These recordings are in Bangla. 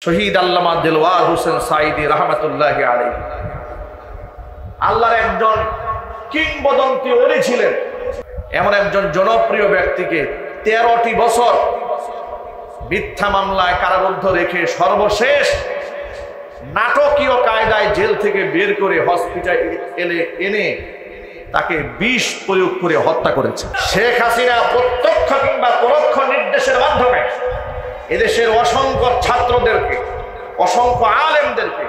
শহীদ আল্লামা দেলওয়ার হোসেন সাঈদী রহমতুল্লাহি আলাইহি আল্লাহর একজন কিংবদন্তি ওলি ছিলেন। এমন একজন জনপ্রিয় ব্যক্তিকে 13টি বছর মিথ্যা মামলায় কারারুদ্ধ রেখে সর্বশেষ নাটকীয় কায়দায় জেল থেকে বের করে হসপিটালে এনে তাকে বিষ প্রয়োগ করে হত্যা করেছে। শেখ হাসিনা প্রত্যক্ষ কিংবা পরোক্ষ নির্দেশের মাধ্যমে এদেশের অসংখ্য ছাত্রদেরকে, অসংখ্য আলেমদেরকে,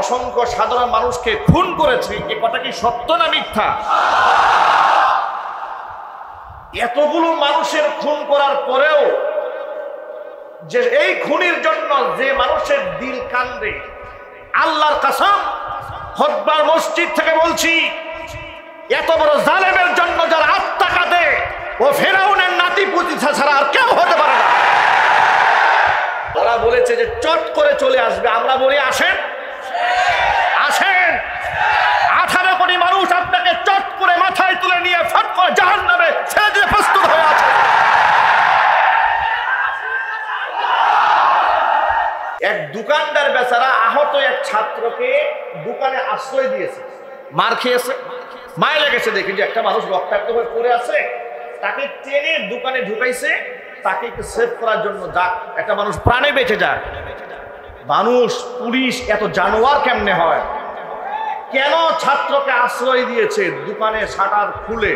অসংখ্য সাধারণ মানুষকে খুন করেছে। এ কথা কি সত্য না মিথ্যা? এতগুলো মানুষের খুন করার পরেও যে এই খুনির জন্য যে মানুষের দিল কান্দে, আল্লাহর কসম খুতবার মসজিদ থেকে বলছি, এত বড় জালেমের জন্য যার আত্মা কাঁদে ও ফেরাউনের নাতিপুতি ছাড়া আর কেউ হতে পারে না। ওরা বলেছে যে চট করে চলে আসবে, আমরা বলি আসেন আসেন। 18 কোটি মানুষ আপনাকে চট করে মাথায় তুলে নিয়ে ফট করে জাহান্নামে ছেড়ে দিয়ে প্রস্তুত হয়ে আছে। এক দোকানদার বেচারা আহত এক ছাত্রকে দোকানে আশ্রয় দিয়েছে, মার খেয়েছে, মায় লেগেছে দেখে যে একটা মানুষ রক্তাক্ত হয়ে পড়ে আছে, তাকে টেনে দোকানে ঢুকাইছে, তাকে একটু সেভ করার জন্য, যাক একটা মানুষ প্রাণে বেঁচে যাক। মানুষ, পুলিশ এত জানোয়ার কেমনে হয়? কেন ছাত্রকে আশ্রয় দিয়েছে? দোকানে শাটার খুলে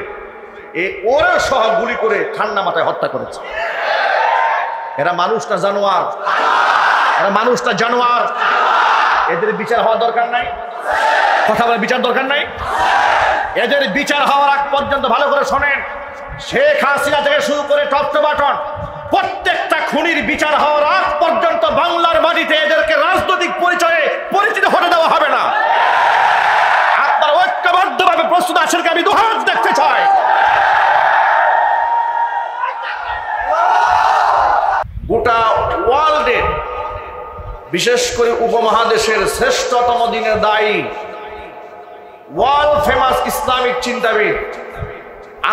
ওরে সহ গুলি করে ঠান্ডা মাথায় হত্যা করেছে। এরা মানুষটা জানোয়ার, এরা মানুষটা জানোয়ার। এদের বিচার হওয়া দরকার নাই? কথা বলে বিচার দরকার নাই? এদের বিচার হওয়ার আগ পর্যন্ত ভালো করে শোনেন, শেখ হাসিনা থেকে শুরু করে টপ টু বটম প্রত্যেকটা খুনির বিচার হওয়ার আগ পর্যন্ত বাংলার মাটিতে এদেরকে রাজনৈতিক পরিচয়ে পরিচিত হতে দেওয়া হবে না। আপনারা ঐক্যবদ্ধভাবে প্রস্তুত আছেন? আমি দুহাত দেখতে চাই। গোটা ওয়ার্ল্ডে, বিশেষ করে উপমহাদেশের শ্রেষ্ঠতম দিনের দায়ী, ওয়ার্ল্ড ফেমাস ইসলামিক চিন্তাবিদ,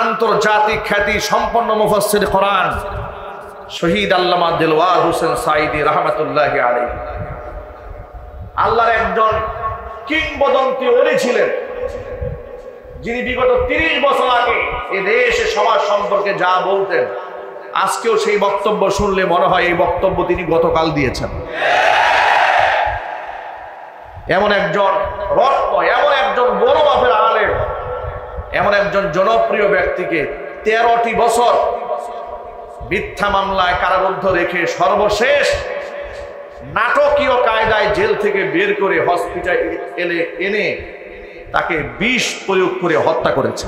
আন্তর্জাতিক খ্যাতি সম্পন্ন মুফাসসির কোরআন শহীদ আল্লামা দেলওয়ার হোসেন সাঈদী রহমতুল্লাহি আলাইহি আল্লাহর একজন কিংবদন্তি ওলি ছিলেন, যিনি বিগত 30 বছর আগে এ দেশে সমাজ সম্পর্কে যা বলতেন, আজকেও সেই বক্তব্য শুনলে মনে হয় এই বক্তব্য তিনি গতকাল দিয়েছেন। এমন একজন রত্ন, এমন একজন বড় মাপের আলেম, এমন একজন জনপ্রিয় ব্যক্তিকে 13টি বছর মিথ্যা মামলায় কারারুদ্ধ রেখে সর্বশেষ নাটকীয় কায়দায় জেল থেকে বের করে হসপিটালে এনে তাকে বিষ প্রয়োগ করে হত্যা করেছে।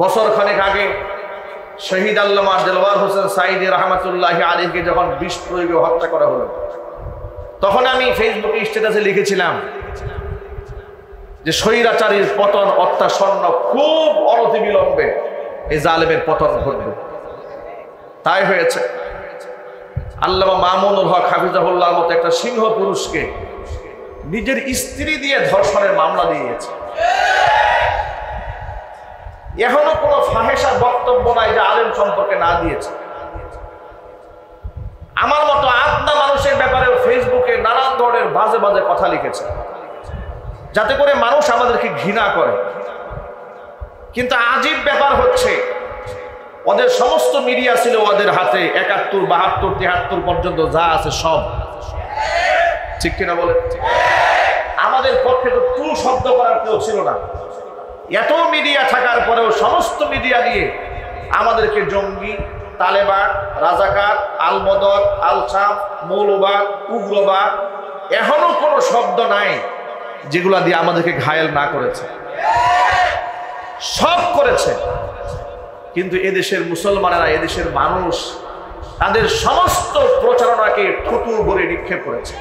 বছর খানেক আগে শহীদ আল্লামা দেলওয়ার হোসেন সাঈদী রহমতুল্লাহি আলাইহিকে যখন বিষ প্রয়োগে হত্যা করা হলো, তখন আমি ফেসবুকে স্ট্যাটাসে লিখেছিলাম যে স্বৈরাচারীর পতন অত্যাসন্ন, খুব অনতিবিলম্বে এই জালেমের পতন ঘটবে। তাই হয়েছে। আল্লামা মামুনুল হক হাফিজাহুল্লাহর মতো একটা সিংহ পুরুষকে নিজের স্ত্রী দিয়ে ধর্ষণের মামলা দিয়েছে। এখনো কোনো ফাহেসা বক্তব্য নাই যে আলেম সম্পর্কে না দিয়েছে। আমার মতো আদনা মানুষের ব্যাপারে ফেসবুকে নানান ধরনের বাজে বাজে কথা লিখেছে, যাতে করে মানুষ আমাদেরকে ঘৃণা করে। কিন্তু আজীব ব্যাপার হচ্ছে, ওদের সমস্ত মিডিয়া ছিল ওদের হাতে, 71, 72, 73 পর্যন্ত যা আছে সব, ঠিক কিনা বলে? আমাদের পক্ষে তো টু শব্দ করার কেউ ছিল না। এত মিডিয়া থাকার পরেও সমস্ত মিডিয়া দিয়ে আমাদেরকে জঙ্গি, তালেবান, রাজাকার, আলবদর, আলসাম, মৌলবাদ, উগ্রবাদ, এখনো কোনো শব্দ নাই যেগুলা দিয়ে আমাদেরকে ঘায়েল না করেছে। সব করেছে। কিন্তু এদেশের মুসলমানেরা, এদেশের মানুষ তাদের সমস্ত প্রচারণাকে থুতু ভরে নিক্ষেপ করেছে।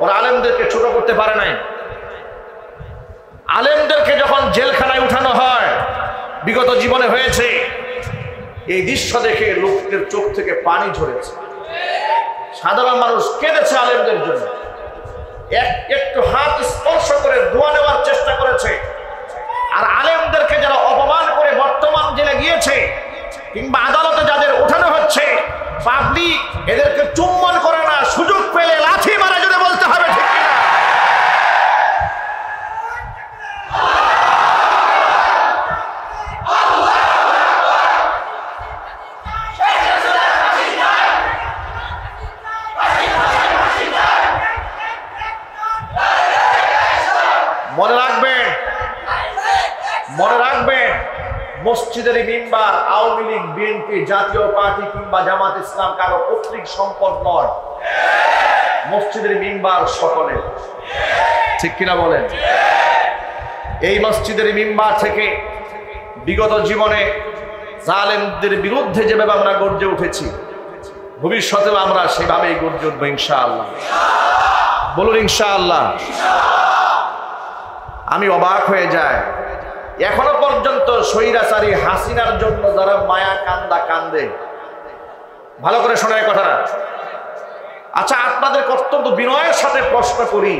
ওরা আলেমদেরকে ছোট করতে পারে নাই। আলেমদেরকে যখন জেলখানায় উঠানো হয়, বিগত জীবনে হয়েছে, এই দৃশ্য দেখে লোকদের চোখ থেকে পানি ঝরেছে। সাধারণ মানুষ কেঁদেছে আলেমদের জন্য, একটু হাত স্পর্শ করে দোয়া নেওয়ার চেষ্টা করেছে। আর আলেমদেরকে যারা অপমান করে বর্তমান জেলে গিয়েছে, কিংবা আদালতে যাদের ওঠানো হচ্ছে, পাবলিক এদেরকে চুম্বন করে না, সুযোগ পেলে লাথি মারা যদি বলতে হবে, ঠিক কিনা? মনে রাখবেন, মসজিদের মিম্বার আওয়ামী লীগ, বিএনপি, জাতীয় পার্টি কিংবা জামাত ইসলাম কারো পৈতৃক সম্পদ নয়। মসজিদের মিম্বার সকলের, ঠিক কিনা বলেন? এই মসজিদের মিম্বার থেকে বিগত জীবনে জালেমদের বিরুদ্ধে যেভাবে আমরা গর্জে উঠেছি, ভবিষ্যতেও আমরা সেভাবেই গর্জে উঠবো ইনশাআল্লাহ। বলুন ইনশাআল্লাহ। আমি অবাক হয়ে যাই, এখনো পর্যন্ত স্বৈরাচারী হাসিনার জন্য যারা মায়া কান্দা কান্দে, ভালো করে শোনায় কথাটা। আচ্ছা, আপনাদের অত্যন্ত বিনয়ের সাথে প্রশ্ন করি,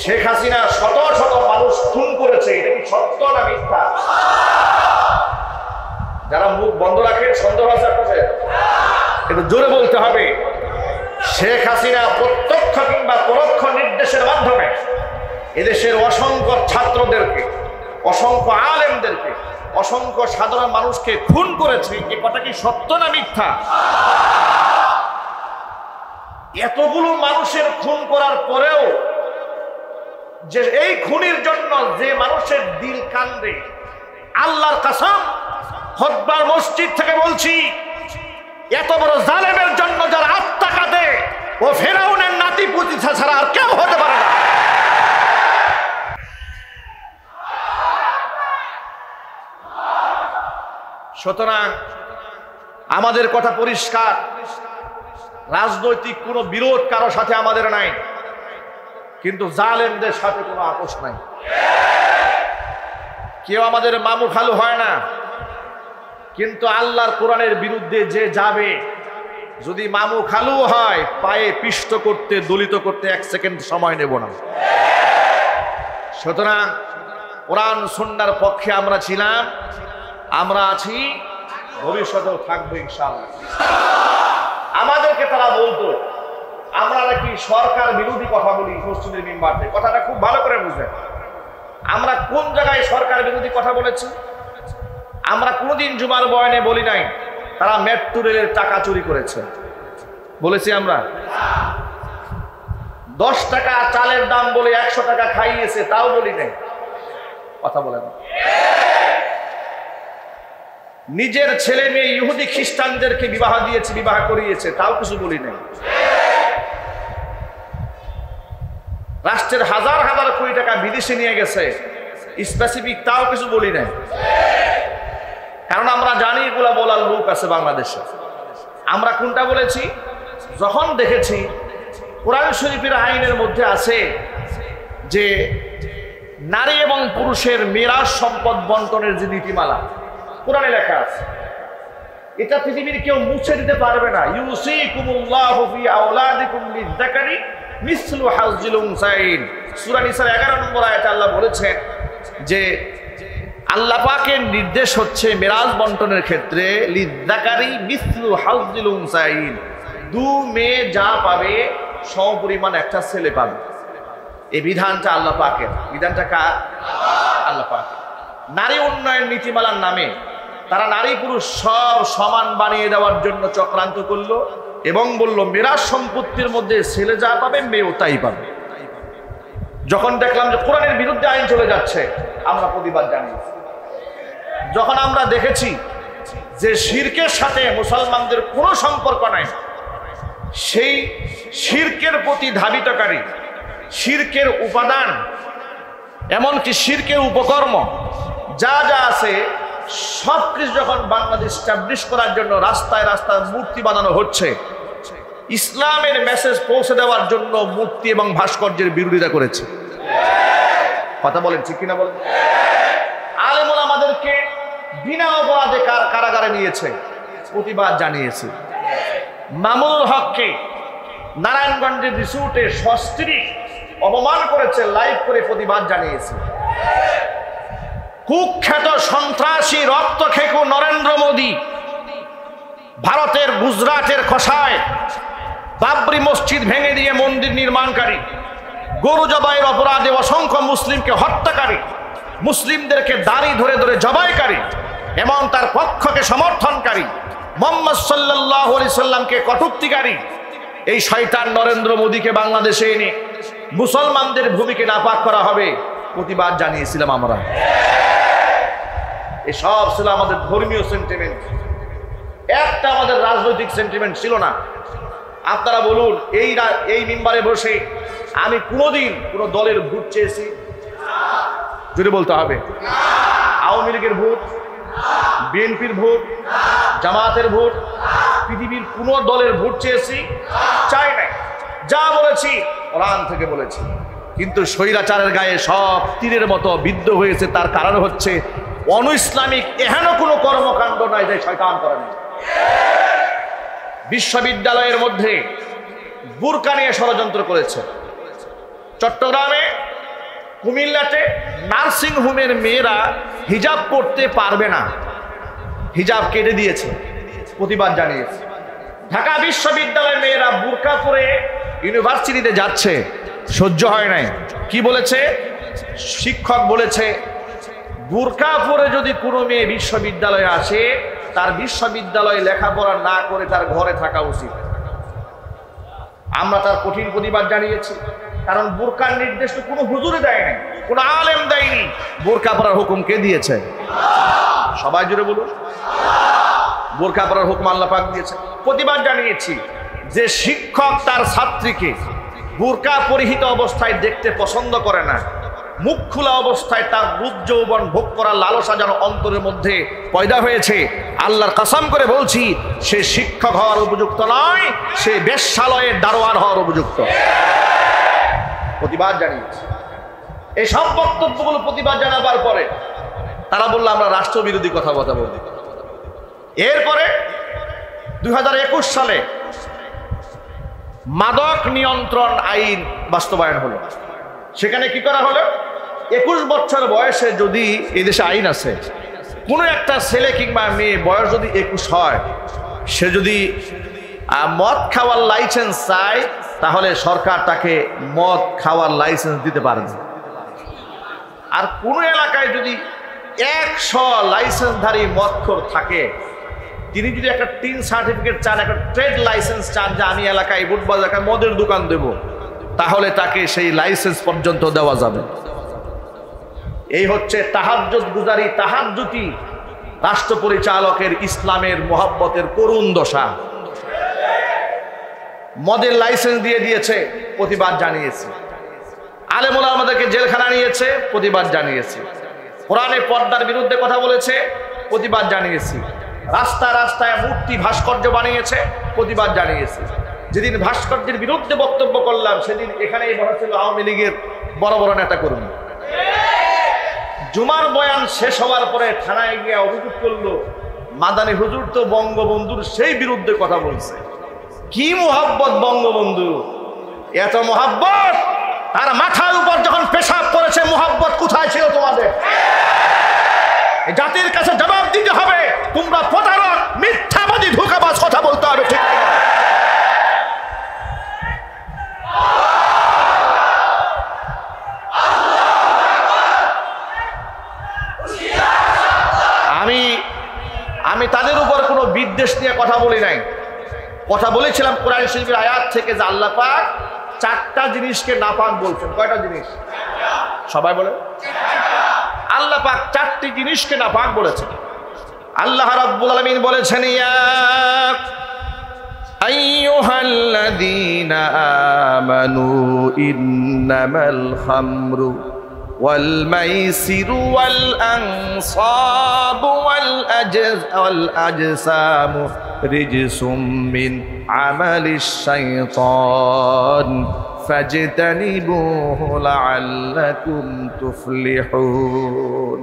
শেখ হাসিনা শত শত মানুষ খুন করেছে, এটা কি সত্য না মিথ্যা? যারা মুখ বন্ধ রাখেন, সন্দেহ আছে আপনাদের? একটু জোরে বলতে হবে। শেখ হাসিনা প্রত্যক্ষ কিংবা পরোক্ষ নির্দেশের মাধ্যমে এদেশের অসংখ্য ছাত্রদেরকে, অসংখ্য আলেমদেরকে, অসংখ্য সাধারণ মানুষকে খুন করেছে। এ কথা কি সত্য না মিথ্যা? এতগুলো মানুষের খুন করার পরেও যে এই খুনের জন্য যে মানুষের দিল কান্দে, আল্লাহর কসম, খুতবার মসজিদ থেকে বলছি, এত বড় জালেমের জন্য যার আত্মা কাঁদে, ও ফেরাউনের নাতি পুতি ছাড়া আর কেউ হতে পারে না। সুতরাং আমাদের কথা পরিষ্কার, রাজনৈতিক কোনো বিরোধ কারো সাথে আমাদের নাই, কিন্তু জালেমদের সাথে কোনো আপোষ নাই। কেউ আমাদের মামু খালু হয় না, কিন্তু আল্লাহর কোরআনের বিরুদ্ধে যে যাবে, যদি মামু খালু হয়, পায়ে পিষ্ট করতে, দলিত করতে 1 সেকেন্ড সময় নেব না। সুতরাং কোরআন সুন্নাহর পক্ষে আমরা ছিলাম, আমরা আছি, ভবিষ্যতেও থাকবো ইনশাআল্লাহ। আমাদেরকে তারা বলতো আমরা নাকি সরকার বিরোধী কথা বলি মসজিদের মিম্বার থেকে। কথাটা খুব ভালো করে বুঝেন, আমরা কোন জায়গায় সরকার বিরোধী কথা বলেছি? আমরা কোনদিন জুমার বয়ানে বলি নাই তারা মেট্রো রেলের টাকা চুরি করেছে, বলেছি আমরা? 10 টাকা চালের দাম বলে 100 টাকা খাইয়েছে, তাও বলি নাই। কথা বলেন। নিজের ছেলে মেয়ে ইহুদি খ্রিস্টানদেরকে বিবাহ দিয়েছে, বিবাহ করিয়েছে, তাও কিছু বলি নাই। রাষ্ট্রের হাজার হাজার কোটি টাকা বিদেশে নিয়ে গেছে, স্পেসিফিক, তাও কিছু বলি নাই। কারণ আমরা জানি এগুলা বলার লোক আছে বাংলাদেশে। আমরা কোনটা বলেছি? যখন দেখেছি কোরআন শরীফের আইনের মধ্যে আছে যে নারী এবং পুরুষের মিরাস সম্পদ বন্টনের যে নীতিমালা কোরআনে লেখা আছে, এটা পৃথিবীর কেউ মুছে দিতে পারবে না। ইউসিকুমুল্লাহু ফি আওলাদিকুম লিয-যাকারি মিসলু হাযযিল উনসায়াইন। সূরা নিসার 11 নম্বর আয়াতে আল্লাহ বলেছেন যে আল্লাহ পাকের নির্দেশ হচ্ছে মিরাজ বন্টনের ক্ষেত্রে লিয-যাকারি মিসলু হাযযিল উনসায়াইন, 2 মেয়ে যা পাবে সমপরিমাণ একটা ছেলে পাবে। এই বিধানটা আল্লাহ পাকের। বিধানটা কার? আল্লাহ পাকের। নারী উন্নয়ন নীতিমালার নামে তারা নারী পুরুষ সব সমান বানিয়ে দেওয়ার জন্য চক্রান্ত করলো এবং বলল মিরাজ সম্পত্তির মধ্যে ছেলে যা পাবে মেয়েও তাই পাবে। যখন দেখলাম যে কোরআনের বিরুদ্ধে আইন চলে যাচ্ছে, আমরা প্রতিবাদ জানিয়েছি। যখন আমরা দেখেছি যে শিরকের সাথে মুসলমানদের কোনো সম্পর্ক নাই, সেই শিরকের প্রতি ধাবিতকারী, শিরকের উপাদান, এমনকি শিরকের উপকর্ম যা যা আছে সব কিছু যখন বাংলাদেশ এস্টাবলিশ করার জন্য রাস্তায় রাস্তায় মূর্তি বানানো হচ্ছে, ইসলামের মেসেজ পৌঁছে দেওয়ার জন্য মূর্তি এবং ভাস্কর্যের বিরোধিতা করেছে। কথা বলেন, ঠিক কিনা বলেন? আলেম ওলামাদেরকে বিনা অপরাধে কারাগারে নিয়েছে, প্রতিবাদ জানিয়েছে। মামুনুল হককে নারায়ণগঞ্জের রিসোর্টে সস্ত্রীক অপমান করেছে, লাইভ করে প্রতিবাদ জানিয়েছে। কুখ্যাত সন্ত্রাসী রক্তখেকো নরেন্দ্র মোদী ভারতের গুজরাটের খোসায় বাবরি মসজিদ ভেঙে দিয়ে মন্দির নির্মাণকারী, গরু জবাইয়ের অপরাধে অসংখ্য মুসলিমকে হত্যাকারী, মুসলিমদেরকে দাড়ি ধরে ধরে জবাইকারী এবং তার পক্ষকে সমর্থনকারী, মুহাম্মদ সাল্লাল্লাহু আলাইহি সাল্লামকে কটূক্তিকারী এই শয়তান নরেন্দ্র মোদীকে বাংলাদেশে এনে মুসলমানদের ভূমিকে নাপাক করা হবে প্রতিবাদ জানিয়েছিলাম আমরা। এসব ছিল আমাদের ধর্মীয় সেন্টিমেন্ট, একটা আমাদের রাজনৈতিক সেন্টিমেন্ট ছিল না। আপনারা বলুন, এই মিম্বারে বসে আমি কোনোদিন কোনো দলের ভোট চেয়েছি? যদি বলতে হবে, আওয়ামী লীগের ভোট, বিএনপির ভোট, জামাতের ভোট, পৃথিবীর কোন দলের ভোট চেয়েছি? চাই নাই। যা বলেছি কোরআন থেকে বলেছি। কিন্তু স্বৈরাচারের গায়ে সব তীরের মতো বিদ্ধ হয়েছে। তার কারণ হচ্ছে অনু ইসলামিক এহেন কোনো কর্মকাণ্ড নাই যে শয়তান করে না। বিশ্ববিদ্যালয়ের মধ্যে বুরকা নিয়ে ষড়যন্ত্র করেছে। চট্টগ্রামে, কুমিল্লাতে নার্সিং হোমের মেয়েরা হিজাব পরতে পারবে না, হিজাব কেটে দিয়েছে, প্রতিবাদ জানিয়েছে। ঢাকা বিশ্ববিদ্যালয়ের মেয়েরা বুরকা পরে ইউনিভার্সিটিতে যাচ্ছে, সহ্য হয় নাই। কি বলেছে? শিক্ষক বলেছে বুরকা পরে যদি কোনো মেয়ে বিশ্ববিদ্যালয়ে আসে, তার বিশ্ববিদ্যালয়ে লেখাপড়া না করে তার ঘরে থাকা উচিত। আমরা তার কঠিন প্রতিবাদ জানিয়েছি, কারণ বুরকার নির্দেশ তো কোনো হুজুরে দেয় নাই, কোনো আলেম দেয়নি। বুরকা পরার হুকুম কে দিয়েছে? সবাই জুড়ে বলুন, বুরকা পরার হুকুম আল্লাহ পাক দিয়েছে। প্রতিবাদ জানিয়েছি যে শিক্ষক তার ছাত্রীকে বুরকা পরিহিত অবস্থায় দেখতে পছন্দ করে না, মুখ খোলা অবস্থায় তার রূপ যৌবন ভোগ করার লালসা যেন অন্তরের মধ্যে পয়দা হয়েছে, আল্লাহর কসম করে বলছি সে শিক্ষক হওয়ার উপযুক্ত নয়, সে বেশ্যালয়ের দারোয়ান হওয়ার উপযুক্ত। প্রতিবাদ জানিয়েছি। এই সব বক্তব্যগুলো প্রতিবাদ জানাবার পরে তারা বললো আমরা রাষ্ট্রবিরোধী কথা বলবো। এরপরে 2021 সালে মাদক নিয়ন্ত্রণ আইন বাস্তবায়ন হলো। সেখানে কি করা হলো? 21 বছর বয়সে যদি এদেশে আইন আছে, কোনো একটা ছেলে কিংবা মেয়ে বয়স যদি 21 হয়, সে যদি মদ খাওয়ার লাইসেন্স চায়, তাহলে সরকার তাকে মদ খাওয়ার লাইসেন্স দিতে পারে না। আর কোনো এলাকায় যদি 100 লাইসেন্সধারী মদখোর থাকে, তিনি যদি একটা টিন সার্টিফিকেট চান, একটা ট্রেড লাইসেন্স চান যে আমি এলাকায় বুটবাজ এলাকায় মদের দোকান দেব, তাহলে তাকে সেই লাইসেন্স পর্যন্ত দেওয়া যাবে। এই হচ্ছে তাহাজ্জুদ গুজারি, তাহাজ্জুতি রাষ্ট্র পরিচালকের ইসলামের মোহাব্বতের করুণ দশা। মদের লাইসেন্স দিয়ে দিয়েছে, প্রতিবাদ জানিয়েছে। আলেম ওলামা আমাদেরকে জেলখানা নিয়েছে, প্রতিবাদ জানিয়েছে। কোরআনে পর্দার বিরুদ্ধে কথা বলেছে, প্রতিবাদ জানিয়েছি। রাস্তা রাস্তায় মূর্তি ভাস্কর্য বানিয়েছে, প্রতিবাদ জানিয়েছে। যেদিন ভাস্কর্যের বিরুদ্ধে বক্তব্য করলাম, সেদিন এখানেই বসা ছিল আওয়ামী লীগের বড় বড় নেতা কর্মী। জুমার বয়ান শেষ হওয়ার পরে থানায় গিয়ে অভিযোগ করলো মাদানী হুজুর তো বঙ্গবন্ধুর সেই বিরুদ্ধে কথা বলছে। কি মোহাব্বত বঙ্গবন্ধু, এত মোহাব্বত! তার মাথার উপর যখন পেশাব করেছে, মোহাব্বত কোথায় ছিল তোমাদের? জাতির কাছে জবাব দিতে হবে। তোমরা প্রতারক, মিথ্যাবাদী, ধোঁকাবাজ, কথা বলতে হবে, ঠিক না? আমি তাদের উপর কোনো বিদ্বেষ নিয়ে কথা বলি নাই। কথা বলেছিলাম কোরআন শরীফের আয়াত থেকে যে আল্লাহ পাক 4টা জিনিসকে নাপাক বলছেন। কয়টা জিনিস? সবাই বলে। আল্লাহ পাক 4টি জিনিসকে নাপাক বলেছেন। আল্লাহ রাব্বুল আলামিন বলেছেন, ইয়া আইয়ুহাল্লাযীনা আমানু ইন্নামাল খামরু ওয়াল মাইসিরু ওয়াল আনসাবু ওয়াল আজসামু রিজসুম মিন আমালিশ শাইতান ফাজতানিবুহু লাআল্লাকুম তুফলিহুন।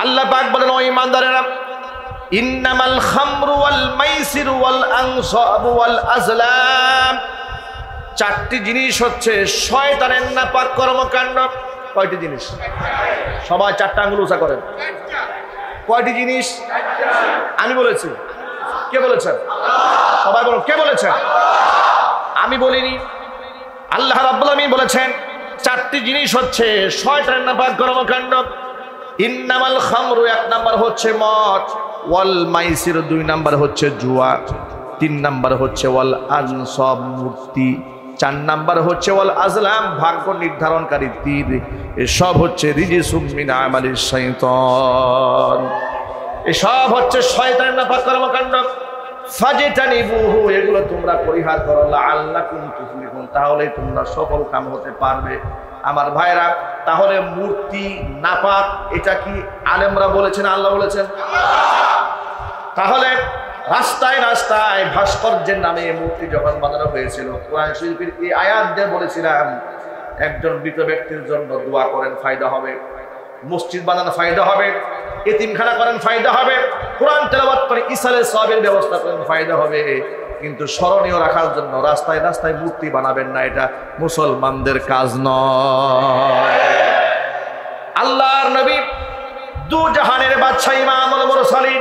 আল্লাহ পাক বলেন, ও ঈমানদারেরা, ইন্নামাল খামরু ওয়াল মাইসিরু ওয়াল আনসাবু ওয়াল আজলাম, 4টি জিনিস হচ্ছে শয়তানের নাপাক কর্মকাণ্ড। কয়টি জিনিস? সবাই 4টা আঙ্গুল উঁচা করেন। কয়টি জিনিস? আমি বলেছি কে বলেছেন? সবাই বলুন, কে বলেছেন? আমি বলিনি, আল্লাহ রাব্বুল আলামিন বলেছেন। চারটি জিনিস হচ্ছে শয়তানের নাপাক কর্মকাণ্ড। ইন্নামাল খামরু, এক নাম্বার হচ্ছে মদ, ওয়াল মাইসির, দুই নাম্বার হচ্ছে জুয়া, তিন নাম্বার হচ্ছে ওয়াল আনসাব, মূর্তি, চার নাম্বার হচ্ছে ওয়াল আজলাম, ভাগ্য নির্ধারণকারী তীর। এসব হচ্ছে রিজিসুম মিন আমালিশ শাইতান, এসব হচ্ছে শয়তানের নাপাক কর্মকাণ্ড। ফাজতানিবুহু, এগুলো তোমরা পরিহার করো, লাআল্লাকুম তুফলিহুন, তাহলে তোমরা সফল কাম হতে পারবে। আমার ভাইরা, তাহলে মূর্তি নাপাক, এটা কি আলেমরা বলেছেন, আল্লাহ বলেছেন? তাহলে রাস্তায় রাস্তায় ভাস্কর্যের নামে মূর্তি যখন বানানো হয়েছিল, কোরআন শরীফের এই আয়াত দিয়ে বলেছিলাম একজন মৃত ব্যক্তির জন্য দোয়া করেন, ফায়দা হবে। মসজিদ বানানো ফায়দা হবে, এতিমখানা করেন ফায়দা হবে, কোরআন তেলাওয়াত করে ইসালে সওয়াবের ব্যবস্থা করেন ফায়দা হবে। কিন্তু স্মরণীয় রাখার জন্য রাস্তায় রাস্তায় মূর্তি বানাবেন না, এটা মুসলমানদের কাজ নয়। আল্লাহর নবী, দু জাহানের বাদশা, ইমামুল মুরসালিন,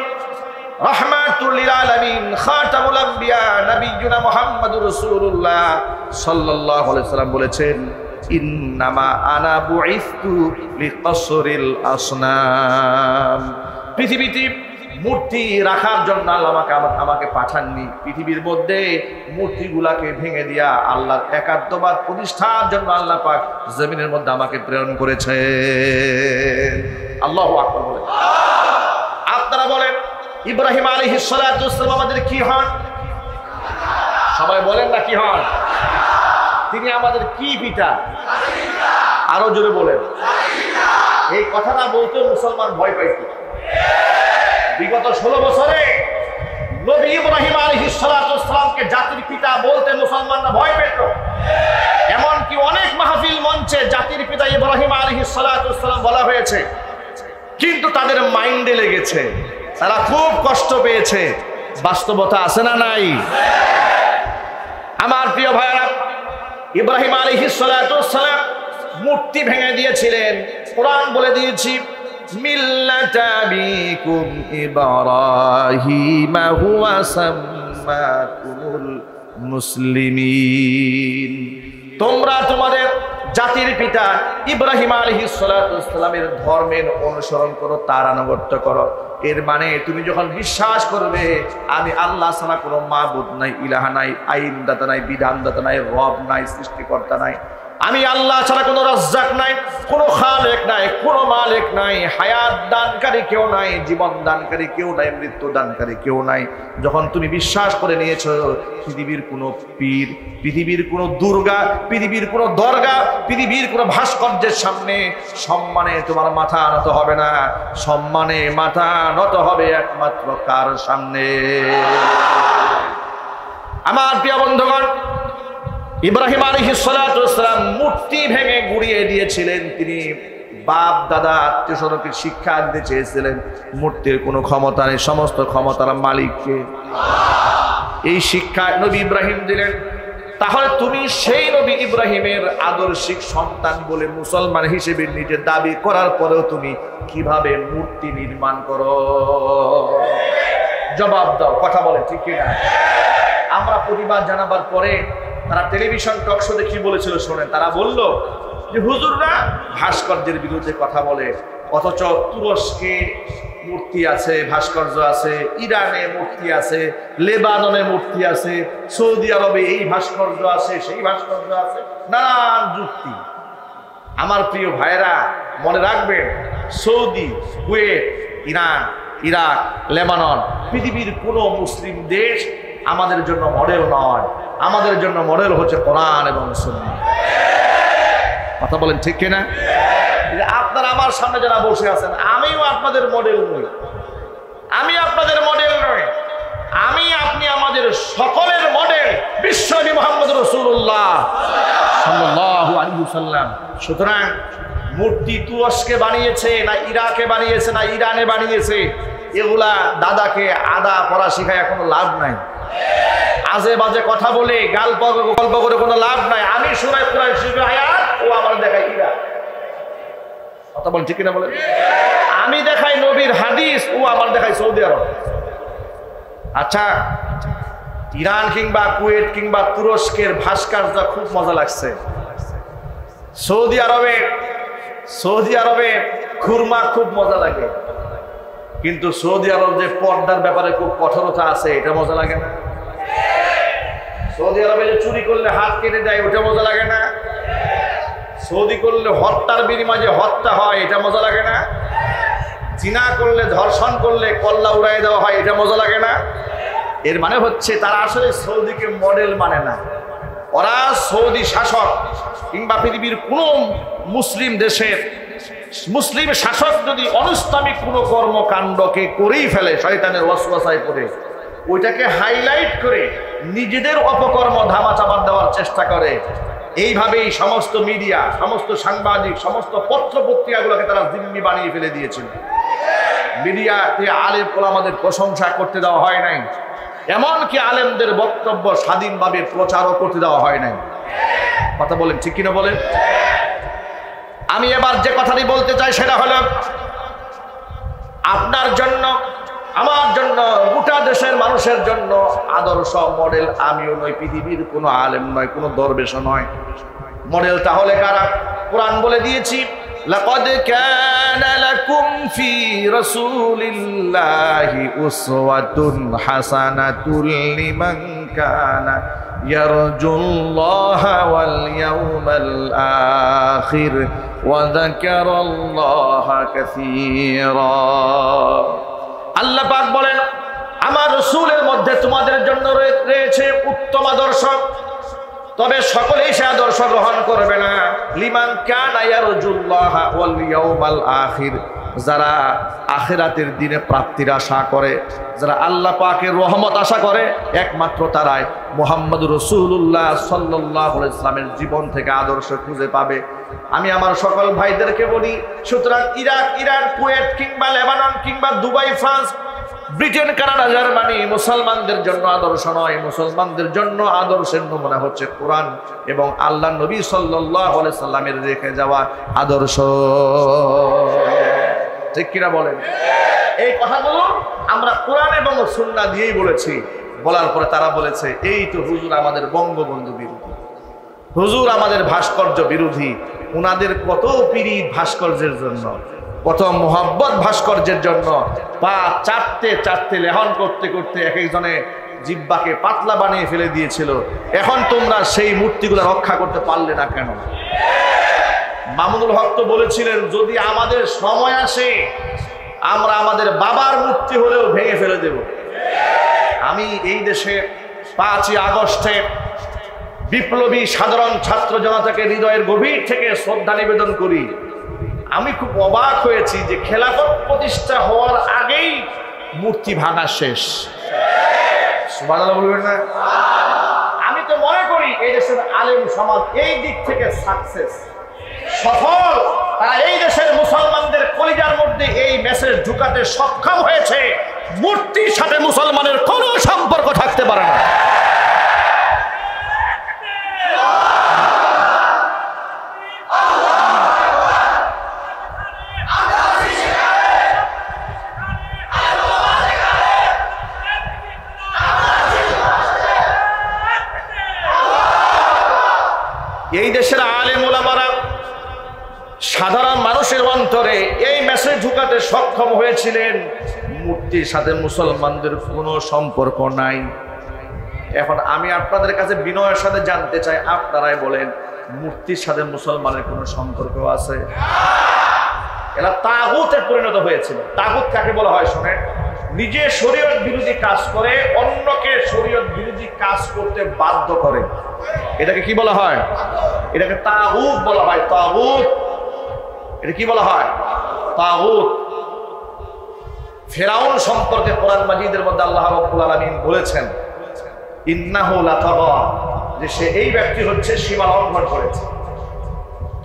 রাহমাতুল লিল আলামিন, খাতামুল আম্বিয়া, নবিয়ুনা মুহাম্মদুর রাসূলুল্লাহ সাল্লাল্লাহু আলাইহি ওয়াসাল্লাম বলেছেন, ইন্নামা আনা বুইসতু লিকাসরিল আসনাম। পৃথিবীতে মূর্তি রাখার জন্য আল্লাহ আমাকে পাঠাননি, পৃথিবীর মধ্যে মূর্তিগুলাকে ভেঙে দিয়া আল্লাহর একাত্মবাদ প্রতিষ্ঠার জন্য আল্লাহ পাক জমিনের মধ্যে আমাকে প্রেরণ করেছে। আল্লাহু আকবার বলেন। আপনারা বলেন, ইব্রাহিম আলাইহিস সালাতু ওয়াস সালাম আমাদের কি হন? সবাই বলেন না, কি হন? তিনি আমাদের কি পিতা? আরো জোরে বলেন। এই কথাটা বলতে মুসলমান ভয় পাইত। বিগত 16 বছরে নবী ইব্রাহিম আলাইহিস সালাতু ওয়াস সালামকে জাতির পিতা বলতে মুসলমানরা ভয় পেত। এমনকি অনেক মাহফিল মঞ্চে জাতির পিতা ইব্রাহিম আলাইহিস সালাতু ওয়াস সালাম বলা হয়েছে, কিন্তু তাদের মাইন্ডে লেগেছে, তারা খুব কষ্ট পেয়েছে। বাস্তবতা আছে না নাই? আমার প্রিয় ভাইরা, ইব্রাহিম আলাইহিস সালাতু ওয়াস সালাম মূর্তি ভেঙে দিয়েছিলেন। কোরআন বলে দিয়েছি, মিল্লাতা বিকুম ইব্রাহিম হুয়া সাম্মাকুমুল মুসলিমিন, তোমরা তোমাদের জাতির পিতা ইব্রাহিম আলাইহিস সালাতু ওয়াস সালামের ধর্মের অনুসরণ করো, তার আনুগত্য করো। এর মানে তুমি যখন বিশ্বাস করবে আমি আল্লাহ ছাড়া কোনো মাবুদ নাই, ইলাহা নাই, আইনদাতা নাই, বিধানদাতা নাই, রব নাই, সৃষ্টিকর্তা নাই, আমি আল্লাহ ছাড়া কোনো রাজ্জাক নাই, কোনো খালেক নাই, কোনো মালিক নাই, হায়াত দানকারী কেউ নাই, জীবন দানকারী কেউ নাই, মৃত্যু দানকারী কেউ নাই। যখন তুমি বিশ্বাস করে নিয়েছো, পৃথিবীর কোনো পীর, পৃথিবীর কোনো দুর্গা, পৃথিবীর কোনো দরগা, পৃথিবীর কোনো ভাস্কর্যের সামনে সম্মানে তোমার মাথা নত হবে না। সম্মানে মাথা নত হবে একমাত্র কার সামনে? আমার প্রিয় বন্ধুগণ, ইব্রাহিম আলাইহিস সালাতু ওয়াস সালাম মূর্তি ভেঙে গুড়িয়ে দিয়েছিলেন। তিনি বাপ দাদা আত্মীয় স্বজনকে শিক্ষা দিতে চেয়েছিলেন মূর্তির কোনো ক্ষমতা নেই, সমস্ত ক্ষমতার মালিককে। এই শিক্ষা নবী ইব্রাহিম দিলেন। তাহলে তুমি সেই নবী ইব্রাহিমের আদর্শিক সন্তান বলে মুসলমান হিসেবে নিজে দাবি করার পরেও তুমি কিভাবে মূর্তি নির্মাণ করো? জবাব দাও, কথা বলে ঠিক কিনা? আমরা প্রতিবাদ জানাবার পরে তারা টেলিভিশন টক শোতে কি বলেছিল শোনেন। তারা বলল যে হুজুররা ভাস্কর্যের বিরুদ্ধে কথা বলে, অথচ তুরস্কে মূর্তি আছে, ভাস্কর্য আছে, ইরানে মূর্তি আছে, লেবাননে মূর্তি আছে, সৌদি আরবে এই ভাস্কর্য আছে, সেই ভাস্কর্য আছে, নানান যুক্তি। আমার প্রিয় ভাইরা, মনে রাখবেন, Saudi, Kuwait, Iran, Iraq, Lebanon, পৃথিবীর কোনো মুসলিম দেশ আমাদের জন্য মডেল নয়। আমাদের জন্য মডেল হচ্ছে কোরআন এবং সুন্নাহ। কথা বলেন ঠিক কিনা? আপনারা আমার সামনে যারা বসে আছেন, আমিও আপনাদের মডেল নই, আমি আপনাদের মডেল নই, আমি আপনি আমাদের সকলের মডেল বিশ্বনবী মুহাম্মদ রাসূলুল্লাহ সাল্লাল্লাহু আলাইহি ওয়াসাল্লাম। সুতরাং মূর্তি তুরস্কে বানিয়েছে না ইরাকে বানিয়েছে না ইরানে বানিয়েছে, এগুলা দাদাকে আদা পড়া শিখায় কোনো লাভ নাই। আজে বাজে কথা বলে গল্প করে কোনো লাভ নাই। আমি শোনাই কোরআন শরীফের আয়াত, ও আমার দেখায় ইরাক। কথা বলেন ঠিক কিনা বলেন? আমি দেখাই নবীর হাদিস, ও আমার দেখায় সৌদি আরব। আচ্ছা, ইরান কিংবা কুয়েত কিংবা তুরস্কের ভাস্কর্য খুব মজা লাগছে। সৌদি আরবে খুরমা খুব মজা লাগে, কিন্তু সৌদি আরব যে পর্দার ব্যাপারে খুব কঠোরতা আছে, এটা মজা লাগে না? সৌদি আরবে যে চুরি করলে হাত কেটে দেয়, ওটা মজা লাগে না? সৌদি করলে হত্যার বিনিময়ে যে হত্যা হয়, এটা মজা লাগে না? জিনা করলে, ধর্ষণ করলে কল্লা উড়াই দেওয়া হয়, এটা মজা লাগে না? এর মানে হচ্ছে তারা আসলে সৌদিকে মডেল মানে না। ওরা সৌদি শাসক কিংবা পৃথিবীর কোন মুসলিম দেশের মুসলিম শাসক যদি অনিসলামিক কোনো কর্মকাণ্ডকে করেই ফেলে, শয়তানের ওয়াসওয়াসায় পড়ে ওইটাকে হাইলাইট করে নিজেদের অপকর্ম ধামাচাপা দেওয়ার চেষ্টা করে। এইভাবেই সমস্ত মিডিয়া, সমস্ত সাংবাদিক, সমস্ত পত্র পত্রিকাগুলোকে তারা জিম্মি বানিয়ে ফেলে দিয়েছিল। মিডিয়াতে আলেম ওলামাদের প্রশংসা করতে দেওয়া হয় নাই, এমনকি আলেমদের বক্তব্য স্বাধীনভাবে প্রচারও করতে দেওয়া হয় নাই। কথা বলেন, ঠিক কিনা বলেন? আমি এবার যে কথাটি বলতে চাই সেটা হলো, আপনার জন্য, আমার জন্য, গোটা দেশের মানুষের জন্য আদর্শ মডেল আমিও নই, পৃথিবীর কোনো আলেম নয়, কোনো দরবেশও নয়। মডেল তাহলে কারা? কোরআন বলে দিয়েছি, লাকাদ কানা লাকুম ফি রাসূলিল্লাহি উসওয়াতুন হাসানাতুল লিমান কানা ইয়ারজুল্লাহা ওয়াল ইয়াউমাল আখির ওয়া যাকারাল্লাহা কাসীরা। আল্লাহ পাক বলেন, আমার রাসূলের মধ্যে তোমাদের জন্য রয়েছে উত্তম আদর্শ, তবে সকলেই সে আদর্শ গ্রহণ করবে না। লিমান কানা ইয়ারজুল্লাহা ওয়াল ইয়াউমাল আখির, যারা আখিরাতের দিনে প্রাপ্তির আশা করে, যারা আল্লাহ পাকের রহমত আশা করে, একমাত্র তারাই মুহাম্মদুর রাসূলুল্লাহ সাল্লাল্লাহু আলাইহি ওয়াসাল্লামের জীবন থেকে আদর্শ খুঁজে পাবে। আমি আমার সকল ভাইদেরকে বলি, সুতরাং ইরাক, ইরান, কুয়েত কিংবা লেবানন কিংবা Dubai, France, Britain, Canada, Germany মুসলমানদের জন্য আদর্শ নয়। মুসলমানদের জন্য আদর্শের নমুনা হচ্ছে কোরআন এবং আল্লাহ নবী সাল্লাল্লাহু আলাইহি সাল্লামের রেখে যাওয়া আদর্শ। ঠিক কিনা বলেন? এই কথাগুলো আমরা কোরআন এবং সুন্নাহ দিয়েই বলেছি। বলার পরে তারা বলেছে, এই তো হুজুর আমাদের বঙ্গবন্ধু বিরোধী, হুজুর আমাদের ভাস্কর্য বিরোধী। ওনাদের কত পীড়িত ভাস্কর্যের জন্য, কত মোহাব্বত ভাস্কর্যের জন্য, পা চাটতে চাটতে, লেহন করতে করতে এক একজনে জিব্বাকে পাতলা বানিয়ে ফেলে দিয়েছিল। এখন তোমরা সেই মূর্তিগুলো রক্ষা করতে পারলে না কেন? মামুনুল হক তো বলেছিলেন, যদি আমাদের সময় আসে আমরা আমাদের বাবার মূর্তি হলেও ভেঙে ফেলে দেব। আমি এই দেশে 5ই আগস্টে বিপ্লবী সাধারণ ছাত্র জনতাকে হৃদয়ের গভীর থেকে শ্রদ্ধা নিবেদন করি। আমি খুব অবাক হয়েছি যে খেলাফত প্রতিষ্ঠা হওয়ার আগেই মূর্তি ভাঙা শেষ। সুবহানাল্লাহ বলবেন না? আমি তো মনে করি এই দেশের আলেম সমাজ এই দিক থেকে সাকসেস, সফল। তারা এই দেশের মুসলমানদের কলিজার মধ্যে এই মেসেজ ঢুকাতে সক্ষম হয়েছে, মূর্তির সাথে মুসলমানের কোনো সম্পর্ক থাকতে পারে না। এই দেশের আলেম ওলামারা সাধারণ মানুষের অন্তরে এই মেসেজ ঢুকাতে সক্ষম হয়েছিলেন, মূর্তির সাথে মুসলমানদের কোনো সম্পর্ক নাই। এখন আমি আপনাদের কাছে বিনয়ের সাথে জানতে চাই, আপনারাই বলেন, মূর্তির সাথে মুসলমানের কোনো সম্পর্ক আছে? এরা তাগুতে পরিণত হয়েছিল। তাগুত কাকে বলা হয় শোনেন? নিজে শরীয়ত বিরোধী কাজ করে অন্যকে শরীয়ত বিরোধী কাজ করতে বাধ্য করে, এটাকে কি বলা হয়? এটাকে তাগুত বলা হয়। তাগুত, এটা কি বলা হয়? তাগুত। ফেরাউন সম্পর্কে কোরআন মাজিদের মধ্যে আল্লাহ রাব্বুল আলামিন বলেছেন, ইন্নাহু লাতাগা, যে সে, এই ব্যক্তি হচ্ছে সীমা লঙ্ঘন করেছে।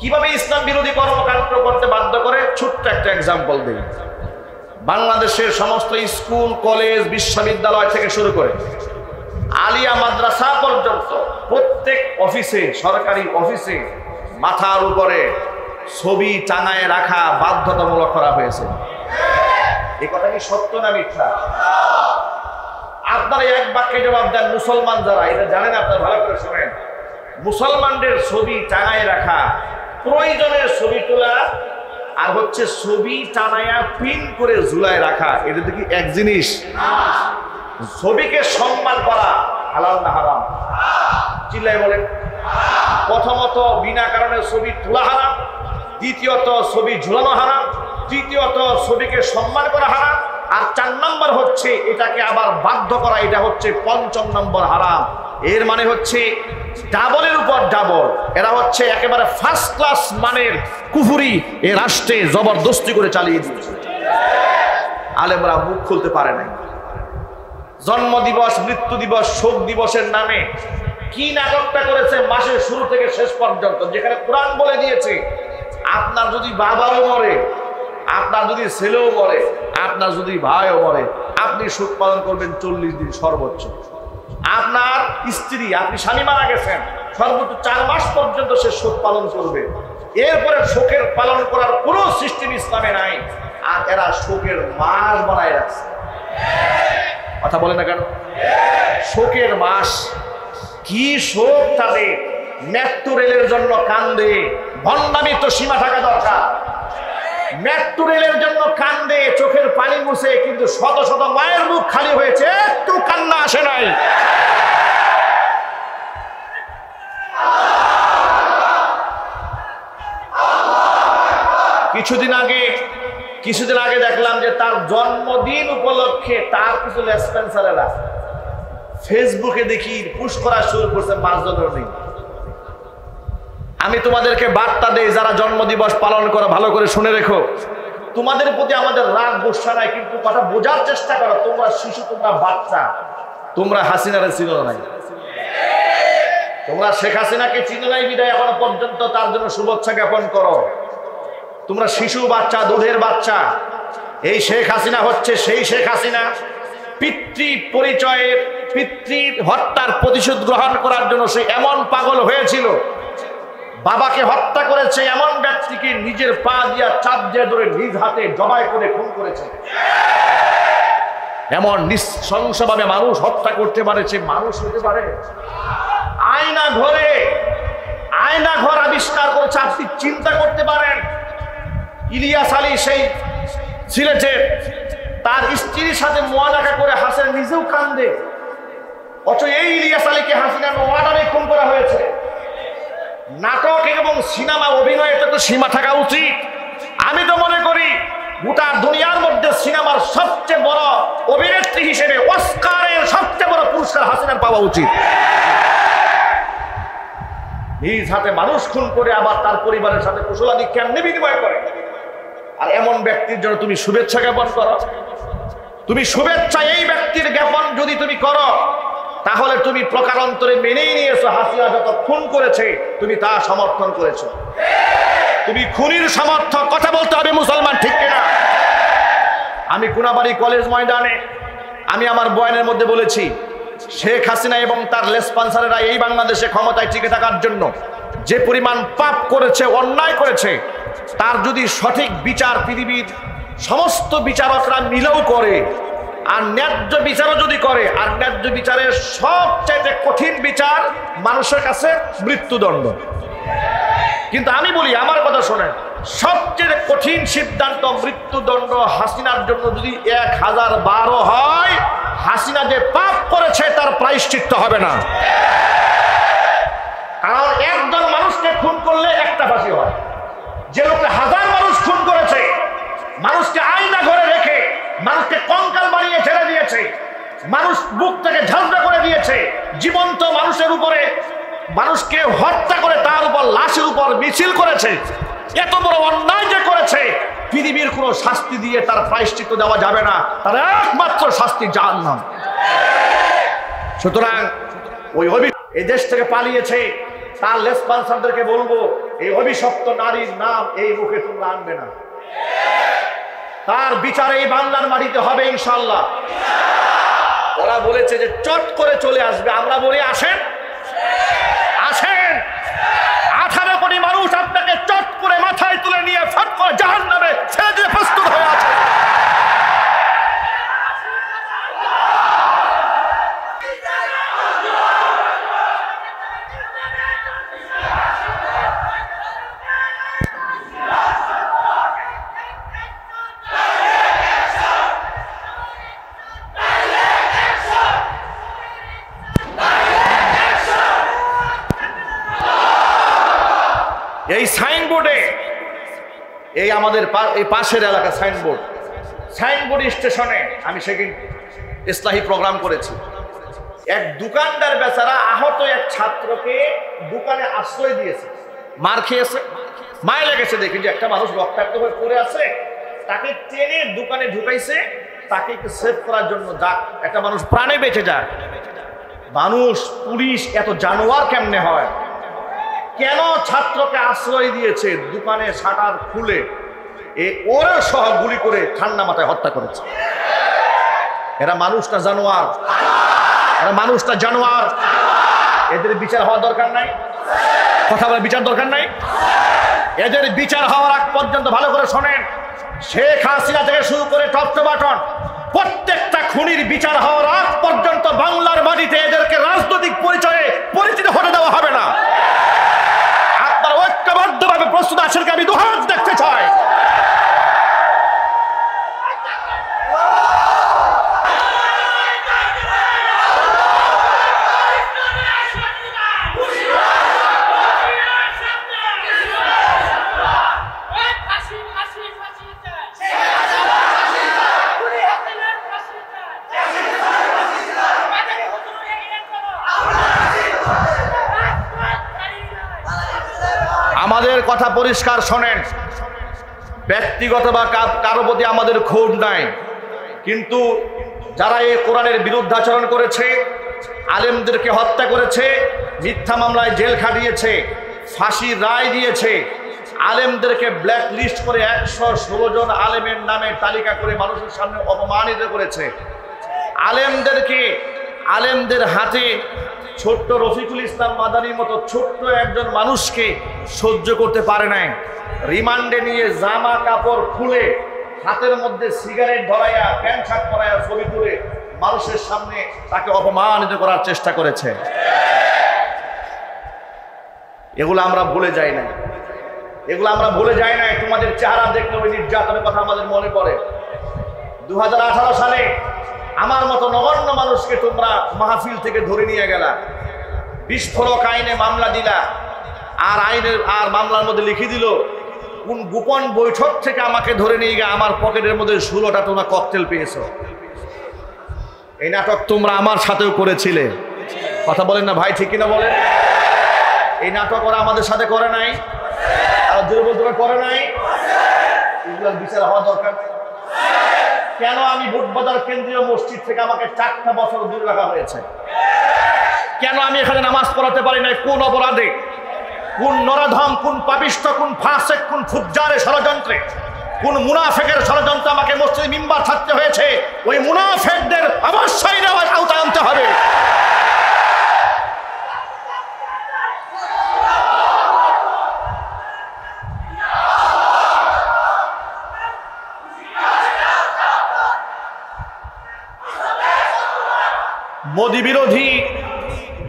কিভাবে ইসলাম বিরোধী কর্মকাণ্ড করতে বাধ্য করে? ছোট্ট একটা এক্সাম্পল দিই। বাংলাদেশের সমস্ত স্কুল, কলেজ, বিশ্ববিদ্যালয় থেকে শুরু করে আলিয়া মাদ্রাসা পর্যন্ত প্রত্যেক অফিসে, সরকারি অফিসে মাথার উপরে ছবি টাঙায় রাখা বাধ্যতামূলক করা হয়েছে। এই কথা কি সত্য না মিথ্যা? আপনারা এক বাক্যে জবাব দেন। মুসলমান যারা, এটা জানেন আপনারা, ভালো করে শোনেন। মুসলমানদের ছবি টাঙায় রাখা, প্রয়োজনের ছবি তোলা, আর হচ্ছে ছবি টানায়া পিন করে ঝুলায় রাখা, এটা কি এক জিনিস? ছবিকে সম্মান করা হালাল না হারাম? চিল্লাই বলেন। প্রথমত বিনা কারণে ছবি তোলা হারাম, দ্বিতীয়ত ছবি ঝুলানো হারাম, তৃতীয়ত ছবিকে সম্মান করা হারাম, আর 4 নম্বর হচ্ছে এটাকে আবার বাধ্য করা, এটা হচ্ছে 5ম নম্বর হারাম। এর মানে হচ্ছে ডাবলের উপর ডাবল। এরা হচ্ছে একেবারে ফার্স্ট ক্লাস মানের কুফরি এ রাষ্ট্রে জবরদস্তি করে চালিয়ে দিয়েছে। আলেমরা মুখ খুলতে পারে নাই। জন্ম দিবস, মৃত্যু দিবস, শোক দিবসের নামে কি নাটকটা করেছে মাসের শুরু থেকে শেষ পর্যন্ত, যেখানে কোরআন বলে দিয়েছে আপনার যদি বাবাও মরে, আপনার যদি ছেলেও মরে, আপনার যদি ভাইও মরে, আপনি শোক পালন করবেন 40 দিন সর্বোচ্চ। আপনার স্ত্রী, আপনি স্বামী মারা গেছেন, সর্বোচ্চ 4 মাস পর্যন্ত সে শোক পালন করবে। এরপরে শোকের পালন করার কোনো সিস্টেম ইসলামে নাই। আর এরা শোকের মাস বানায় রাখছে। কথা বলে না কেন? শোকের মাস। কি শোক তাদের! মেট্রো রেলের জন্য কান্দে, ভণ্ডামি তো সীমা থাকা দরকার। মেট্রো রেলের জন্য কান্দে, চোখের পানি মুছে, কিন্তু শত শত মায়ের মুখ খালি হয়েছে, একটু কান্না আসে নাই। কিছুদিন আগে দেখলাম যে তার জন্মদিন উপলক্ষে তার কিছু লেসপেন্সারেরা ফেসবুকে দেখি পুশ করা শুরু করছে মাসজনের নেই। আমি তোমাদেরকে বার্তা দেই, যারা জন্মদিবস পালন করো ভালো করে শুনে রেখো, তোমাদের প্রতি আমাদের রাগ গোসা নাই, কিন্তু কথা বোঝার চেষ্টা করো। তোমরা শিশু, তোমরা বাচ্চা, তোমরা হাসিনারে চিনো নাই, তোমরা শেখ হাসিনাকে চিনো নাই বিদায় এখনো পর্যন্ত তার জন্য শুভেচ্ছা জ্ঞাপন করো। তোমরা শিশু, বাচ্চা, দুধের বাচ্চা। এই শেখ হাসিনা হচ্ছে সেই শেখ হাসিনা পিতৃ পরিচয়ের, পিতৃ হত্যার প্রতিশোধ গ্রহণ করার জন্য সে এমন পাগল হয়েছিল, বাবাকে হত্যা করেছে, এমন ব্যক্তিকে নিজের পা দিয়া চাপ দিয়ে ধরে নিজ হাতে জবাই করে খুন করেছে। এমন নৃশংসভাবে মানুষ হত্যা করতে পারে, সে মানুষ হতে পারে? আয়না ঘর আবিষ্কার করেছে। আপনি চিন্তা করতে পারেন, ইলিয়াস আলী সেই সিলেটে তার স্ত্রীর সাথে মোয়ানাকা করে হাসেন, নিজেও কান্দে, অথচ এই ইলিয়াস আলীকে হাসিনার অর্ডারে খুন করা হয়েছে। নাটক এবং সিনেমা অভিনয়ের তো সীমা থাকা উচিত। আমি তো মনে করি গোটা দুনিয়ার মধ্যে সিনেমার সবচেয়ে বড় অভিনেত্রী হিসেবে অস্কারের সবচেয়ে বড় পুরস্কার হাসিনার পাওয়া উচিত। নিজ হাতে মানুষ খুন করে আবার তার পরিবারের সাথে কুশলাদি কেমনে বিনিময় করে। আর এমন ব্যক্তির জন্য তুমি শুভেচ্ছা জ্ঞাপন করো। তুমি শুভেচ্ছা এই ব্যক্তির জ্ঞাপন যদি তুমি করো, তাহলে তুমি প্রকারান্তরে মেনেই নিয়েছো হাসিনা যত খুন করেছে তুমি তা সমর্থন করেছো। তুমি খুনির সমর্থক। কথা বলতে হবে মুসলমান, ঠিক কিনা? আমি কোনাবাড়ি কলেজ ময়দানে আমি আমার বয়ানের মধ্যে বলেছি, শেখ হাসিনা এবং তার লেসপন্সারেরা এই বাংলাদেশে ক্ষমতায় টিকে থাকার জন্য যে পরিমাণ পাপ করেছে, অন্যায় করেছে, তার যদি সঠিক বিচার পৃথিবীর সমস্ত বিচারকরা মিলেও করে, আর ন্যায্য বিচারও যদি করে, আর ন্যায্য বিচারের সবচাইতে কঠিন বিচার মানুষের কাছে মৃত্যুদণ্ড। কিন্তু আমি বলি, আমার কথা শোনেন, সবচেয়ে কঠিন সিদ্ধান্ত মৃত্যুদণ্ড হাসিনার জন্য যদি 1012 হয়, হাসিনা যে পাপ করেছে তার প্রায়শ্চিত্ত হবে না। কারণ একজন মানুষকে খুন করলে একটা ফাঁসি হয়, যে লোকটা 1000 মানুষ খুন করেছে, মানুষকে আয়না ঘরে রেখে মানুষকে কঙ্কাল বানিয়ে ছেড়ে দিয়েছে, মানুষ বুক থেকে ঝাঁঝরা করে দিয়েছে, জীবন্ত মানুষের উপরে মানুষকে হত্যা করে তার উপর লাশের উপর মিছিল করেছে, এত বড় অন্যায় যে করেছে, পৃথিবীর কোনো শাস্তি দিয়ে তার প্রায়শ্চিত্ত দেওয়া যাবে না, তার একমাত্র শাস্তি জাহান্নাম। সুতরাং ওই এই দেশ থেকে পালিয়েছে, তার লেসপন্সারদেরকে বলবো, এই অভিশপ্ত নারীর নাম এই মুখে তোমরা আনবে না। তার বিচার এই বাংলার মাটিতে হবে ইনশাআল্লাহ। ওরা বলেছে যে চট করে চলে আসবে, আমরা বলি আসেন, আসেন। 18 কোটি মানুষ আপনাকে চট করে মাথায় তুলে নিয়ে ফট করে জাহান্নামে ছেড়ে দিয়ে প্রস্তুত হয়ে আছে। এই সাইনবোর্ডে, এই আমাদের এই পাশের এলাকা সাইনবোর্ড স্টেশনে আমি সেদিন ইসলাহি প্রোগ্রাম করেছি। এক দোকানদার বেচারা আহত এক ছাত্রকে দোকানে আশ্রয় দিয়েছে, মার খেয়েছে, মায় লেগেছে দেখি যে একটা মানুষ রক্তাক্ত হয়ে পড়ে আছে, তাকে টেনে দোকানে ঢুকাইছে, তাকে একটু সেভ করার জন্য, যাক একটা মানুষ প্রাণে বেঁচে যায়। মানুষ, পুলিশ এত জানোয়ার কেমনে হয়? কেন ছাত্রকে আশ্রয় দিয়েছে? দোকানে শাটার খুলে ওরা সহ গুলি করে ঠান্ডা মাথায় হত্যা করেছে। এরা মানুষটা জানোয়ার, এরা মানুষটা জানোয়ার। এদের বিচার হওয়া দরকার নাই? কথা বলে বিচার দরকার নাই? এদের বিচার হওয়ার আগ পর্যন্ত ভালো করে শোনেন, শেখ হাসিনা থেকে শুরু করে টপ টু বটম প্রত্যেকটা খুনির বিচার হওয়ার আগ পর্যন্ত বাংলার মাটিতে এদেরকে রাজনৈতিক পরিচয়ে পরিচিত হতে দেওয়া হবে না। আপনার ঐক্যবদ্ধভাবে প্রস্তুত আছেন? আমি দুহাত দেখতে চাই। আমাদের কথা পরিষ্কার শোনেন, ব্যক্তিগত বা কারো প্রতি আমাদের ক্ষোভ নাই, কিন্তু যারা এই কোরআনের বিরুদ্ধাচরণ করেছে, আলেমদেরকে হত্যা করেছে, মিথ্যা মামলায় জেল খাটিয়েছে, ফাঁসির রায় দিয়েছে, আলেমদেরকে ব্ল্যাক লিস্ট করে 116 জন আলেমের নামে তালিকা করে মানুষের সামনে অপমানিত করেছে, আলেমদের হাতে ছোট্ট রফিকুল ইসলাম মাদানির মতো ছোট্ট একজন মানুষকে সহ্য করতে পারে নাই, রিমান্ডে নিয়ে জামা কাপড় খুলে হাতের মধ্যে সিগারেট ধরাইয়া, প্যান্ট শার্ট পরাইয়া ছবি তুলে মানুষের সামনে তাকে অপমানিত করার চেষ্টা করেছে। এগুলো আমরা ভুলে যাই না, এগুলো আমরা ভুলে যাই না। তোমাদের চেহারা দেখলে ওই নির্যাতনের কথা আমাদের মনে পড়ে। 2018 সালে আমার মতো নগণ্য মানুষকে তোমরা মাহফিল থেকে ধরে নিয়ে গেলা, বিস্ফোরক আইনে মামলা দিলা, আর মামলার মধ্যে লিখে দিল কোন গোপন বৈঠক থেকে আমাকে ধরে নিয়ে গিয়ে আমার পকেটের মধ্যে 16টা তোমরা ককটেল পেয়েছো। এই নাটক তোমরা আমার সাথেও করেছিলে, কথা বলেন না ভাই, ঠিক কিনা বলেন? এই নাটক ওরা আমাদের সাথে করে নাই, আর জোরে বলতে করে নাই। এগুলোর বিচার হওয়া দরকার। কেন আমি বুটবাজার কেন্দ্রীয় মসজিদ থেকে আমাকে 4টা বছর দূরে রাখা হয়েছে? কেন আমি এখানে নামাজ পড়াতে পারি নাই? কোন অপরাধে, কোন নরাধম, কোন পাপিষ্ঠ, কোন ফাসেক, কোন ফুজ্জারের ষড়যন্ত্রে, কোন মুনাফেকের ষড়যন্ত্রে আমাকে মসজিদে মিম্বার থাকতে হয়েছে? ওই মুনাফেকদের অবশ্যই নেওয়ার আওতায় আনতে হবে।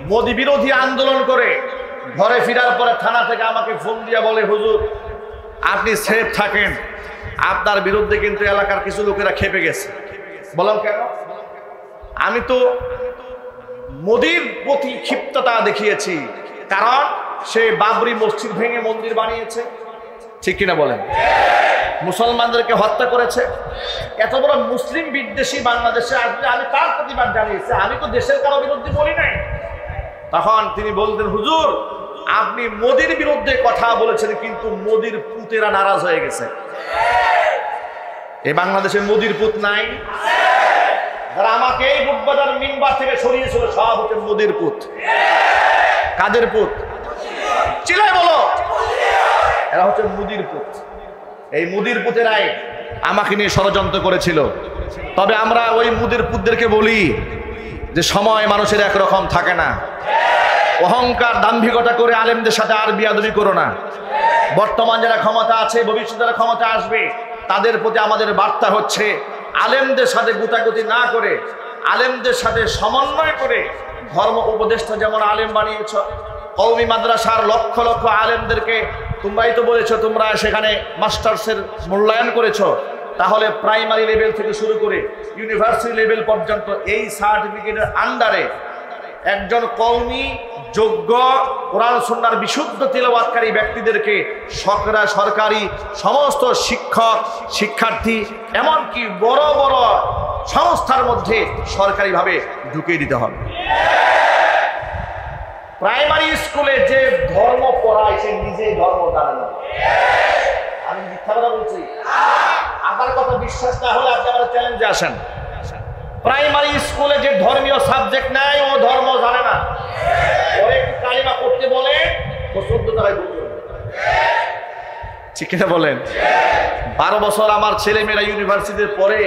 মোদি বিরোধী আন্দোলন করে ঘরে ফেরার পরে থানা থেকে আমাকে ফোন দিয়ে বলে, হুজুর আপনি সেফ থাকেন, আপনার বিরুদ্ধে কিন্তু এলাকার কিছু লোকেরা খেপে গেছে। বললাম কেন? আমি তো মোদির প্রতি ক্ষিপ্ততা দেখিয়েছি, কারণ সে বাবরি মসজিদ ভেঙে মন্দির বানিয়েছে, ঠিক কিনা বলেন? মুসলমানদেরকে হত্যা করেছে। এত বড় মুসলিম বিদ্বেষী বাংলাদেশে আসলে আমি তার প্রতিবাদ জানিয়েছি, আমি তো দেশের কারো বিরুদ্ধে বলি নাই। তখন তিনি বলতেন, হুজুর আপনি মোদির বিরুদ্ধে কথা বলেছেন, কিন্তু মোদির পুতেরা নারাজ হয়ে গেছে। এই বাংলাদেশে মোদির পুত নাই? যারা আমাকে এই বুটবাজার মিম্বার থেকে সরিয়েছিল সব হচ্ছে মোদির পুত। কাদের পুত? চিল্লায় বলো। এরা হচ্ছে মোদির পুত। এই মুদির পুতেরাই আমাকে নিয়ে ষড়যন্ত্র করেছিল। তবে আমরা ওই মুদির পুতদেরকে বলি যে সময় মানুষের একরকম থাকে না, অহংকার দাম্ভিকতা করে আলেমদের সাথে আর বিয়াদবি করো না। বর্তমান যারা ক্ষমতা আছে, ভবিষ্যতে যারা ক্ষমতা আসবে, তাদের প্রতি আমাদের বার্তা হচ্ছে আলেমদের সাথে গুতাগুতি না করে, আলেমদের সাথে সমন্বয় করে, ধর্ম উপদেষ্টা যেমন আলেম বানিয়েছ, কওমি মাদ্রাসার লক্ষ লক্ষ আলেমদেরকে তোমরাই তো বলেছো তোমরা সেখানে মাস্টার্সের মূল্যায়ন করেছো, তাহলে প্রাইমারি লেভেল থেকে শুরু করে ইউনিভার্সিটি লেভেল পর্যন্ত এই সার্টিফিকেটের আন্ডারে একজন কওমি যোগ্য কোরআন সুন্নাহর বিশুদ্ধ তিলাওয়াতকারী ব্যক্তিদেরকে সরকারি সমস্ত শিক্ষক শিক্ষার্থী এমনকি বড় বড় সংস্থার মধ্যে সরকারিভাবে ঢুকিয়ে দিতে হবে। প্রাইমারি স্কুলে যে ধর্ম পড়ায় সে নিজেই ধর্ম জানে না। আমি মিথ্যা কথা বলছি? আমার কথা বিশ্বাস না হলে আপনি আমার চ্যালেঞ্জে আসেন। প্রাইমারি স্কুলে যে ধর্মীয় সাবজেক্ট নাই ও ধর্ম জানে না। ওরে একটু কালিমা পড়তে বলে ও 14 জায়গায় বলতে হবে। ঠিক কিনা বলেন? 12 বছর আমার ছেলেমেয়েরা ইউনিভার্সিটির পরে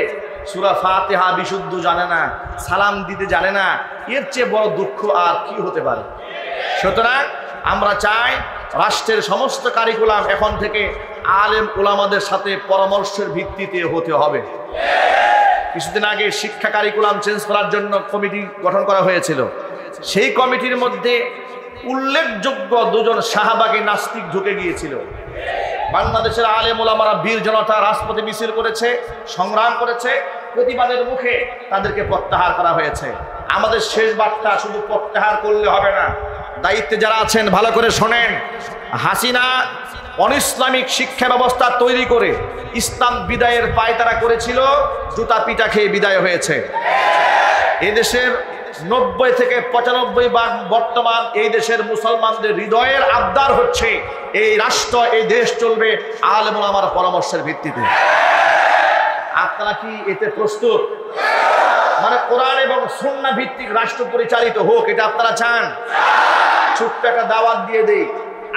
সূরা ফাতিহা বিশুদ্ধ জানে না, সালাম দিতে জানে না। এর চেয়ে বড় দুঃখ আর কি হতে পারে? সুতরাং আমরা চাই রাষ্ট্রের সমস্ত কারিকুলাম এখন থেকে আলেম উলামাদের সাথে পরামর্শের ভিত্তিতে হতে হবে। কিছুদিন আগে শিক্ষা কারিকুলাম চেঞ্জ করার জন্য কমিটি গঠন করা হয়েছিল। সেই কমিটির মধ্যে উল্লেখযোগ্য 2 জন শাহবাগী নাস্তিক ঢুকে গিয়েছিল। বাংলাদেশের আলেম উলামারা বীর জনতা রাজপথে মিছিল করেছে, সংগ্রাম করেছে, প্রতিবাদের মুখে তাদেরকে প্রত্যাহার করা হয়েছে। আমাদের শেষ বার্তা শুধু প্রত্যাহার করলে হবে না, দায়িত্বে যারা আছেন ভালো করে শোনেন। হাসিনা অনিসলামিক শিক্ষা ব্যবস্থা তৈরি করে ইসলাম বিদায়ের পায়তারা করেছিল, জুতা পিটা খেয়ে বিদায় হয়েছে। এদেশের 90 থেকে 95% বর্তমান এই দেশের মুসলমানদের হৃদয়ের আবদার হচ্ছে এই রাষ্ট্র এই দেশ চলবে আলেম ওলামার পরামর্শের ভিত্তিতে। আপনারা কি এতে প্রস্তুত? মানে কোরআন এবং সুন্নাহ ভিত্তিক রাষ্ট্র পরিচালিত হোক, এটা আপনারা চান? ছোট্ট একটা দাওয়াত দিয়ে দেই,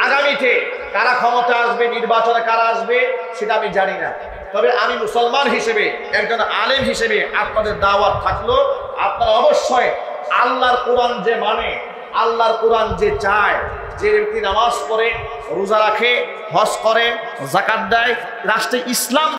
আগামীতে কারা ক্ষমতা আসবে, নির্বাচনে কারা আসবে সেটা আমি জানি না, তবে আমি মুসলমান হিসেবে একজন আলেম হিসেবে আপনাদের দাওয়াত থাকলো, আপনারা অবশ্যই আল্লাহর কোরআন যে মানে, আল্লাহর কোরআন যে চায়, যে ব্যক্তি নামাজ পড়ে, রোজা রাখে, হজ করে, যাকাত দেয়, রাষ্ট্রে ইসলাম